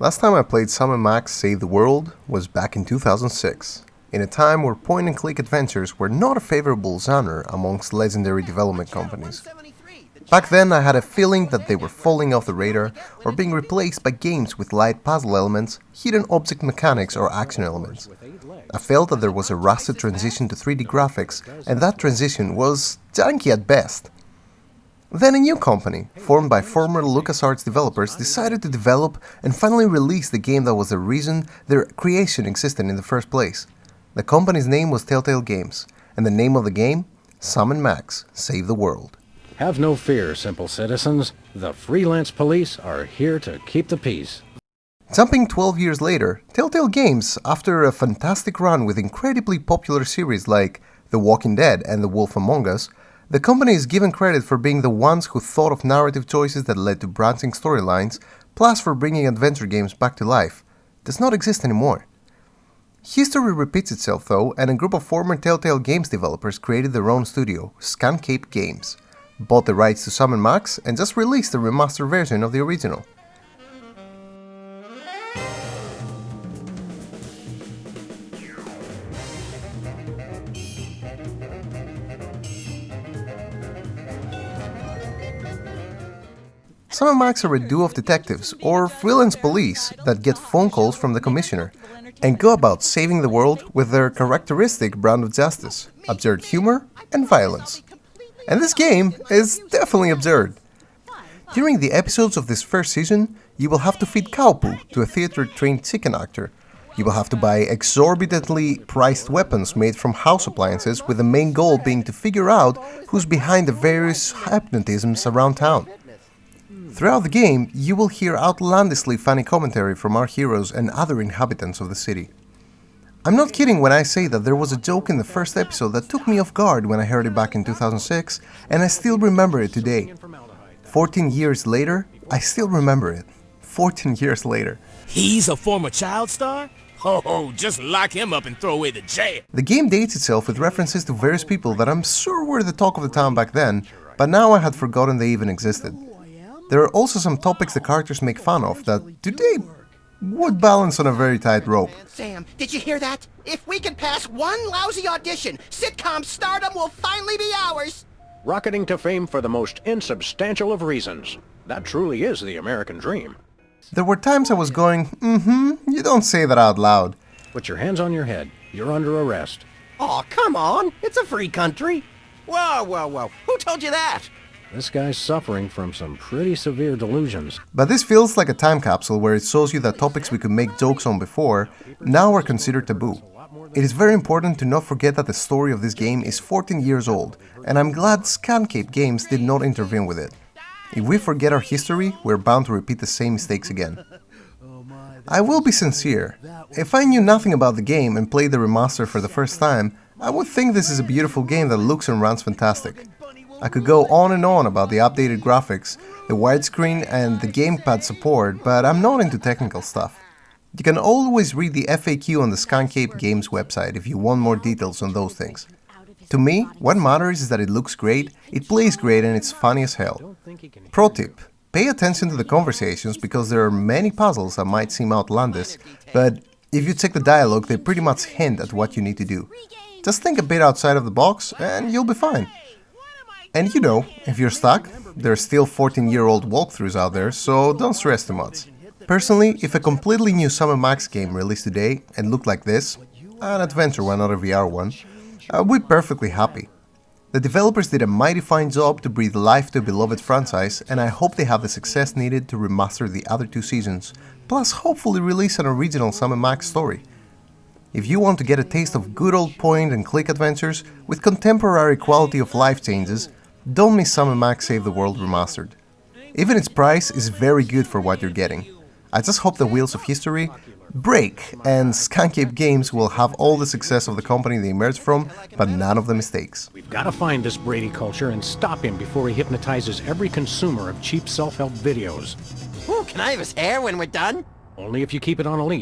Last time I played Sam & Max Save the World was back in 2006, in a time where point-and-click adventures were not a favorable genre amongst legendary development companies. Back then I had a feeling that they were falling off the radar or being replaced by games with light puzzle elements, hidden object mechanics or action elements. I felt that there was a rusted transition to 3D graphics, and that transition was janky at best. Then a new company, formed by former LucasArts developers, decided to develop and finally release the game that was the reason their creation existed in the first place. The company's name was Telltale Games, and the name of the game? Sam & Max Save the World. Have no fear, simple citizens. The freelance police are here to keep the peace. Jumping 12 years later, Telltale Games, after a fantastic run with incredibly popular series like The Walking Dead and The Wolf Among Us, the company is given credit for being the ones who thought of narrative choices that led to branching storylines, plus for bringing adventure games back to life. Does not exist anymore. History repeats itself though, and a group of former Telltale Games developers created their own studio, Scancape Games, bought the rights to Sam & Max, and just released a remastered version of the original. Sam & Max are a duo of detectives, or freelance police, that get phone calls from the commissioner, and go about saving the world with their characteristic brand of justice, absurd humor, and violence. And this game is definitely absurd. During the episodes of this first season, you will have to feed cow poo to a theater-trained chicken actor. You will have to buy exorbitantly priced weapons made from house appliances, with the main goal being to figure out who's behind the various hypnotisms around town. Throughout the game, you will hear outlandishly funny commentary from our heroes and other inhabitants of the city. I'm not kidding when I say that there was a joke in the first episode that took me off guard when I heard it back in 2006, and I still remember it today. 14 years later, I still remember it. 14 years later. He's a former child star? Oh, just lock him up and throw away the jail. The game dates itself with references to various people that I'm sure were the talk of the town back then, but now I had forgotten they even existed. There are also some topics the characters make fun of that today would balance on a very tight rope. Sam, did you hear that? If we can pass one lousy audition, sitcom stardom will finally be ours! Rocketing to fame for the most insubstantial of reasons. That truly is the American dream. There were times I was going, you don't say that out loud. Put your hands on your head. You're under arrest. Aw, come on! It's a free country! Whoa! Who told you that? This guy's suffering from some pretty severe delusions. But this feels like a time capsule where it shows you that topics we could make jokes on before now are considered taboo. It is very important to not forget that the story of this game is 14 years old, and I'm glad Scancape Games did not intervene with it. If we forget our history, we're bound to repeat the same mistakes again. I will be sincere. If I knew nothing about the game and played the remaster for the first time, I would think this is a beautiful game that looks and runs fantastic. I could go on and on about the updated graphics, the widescreen and the gamepad support, but I'm not into technical stuff. You can always read the FAQ on the Scancape Games website if you want more details on those things. To me, what matters is that it looks great, it plays great, and it's funny as hell. Pro tip: pay attention to the conversations because there are many puzzles that might seem outlandish, but if you check the dialogue, they pretty much hint at what you need to do. Just think a bit outside of the box and you'll be fine. And you know, if you're stuck, there are still 14-year-old walkthroughs out there, so don't stress too much. Personally, if a completely new Sam & Max game released today and looked like this, an adventure one, not a VR one, I'd be perfectly happy. The developers did a mighty fine job to breathe life to a beloved franchise, and I hope they have the success needed to remaster the other 2 seasons, plus hopefully release an original Sam & Max story. If you want to get a taste of good old point-and-click adventures with contemporary quality of life changes, don't miss Sam & Max Save the World Remastered. Even its price is very good for what you're getting. I just hope the wheels of history break and Scancape Games will have all the success of the company they emerged from, but none of the mistakes. We've got to find this Brady culture and stop him before he hypnotizes every consumer of cheap self-help videos. Ooh, can I have his hair when we're done? Only if you keep it on a leash.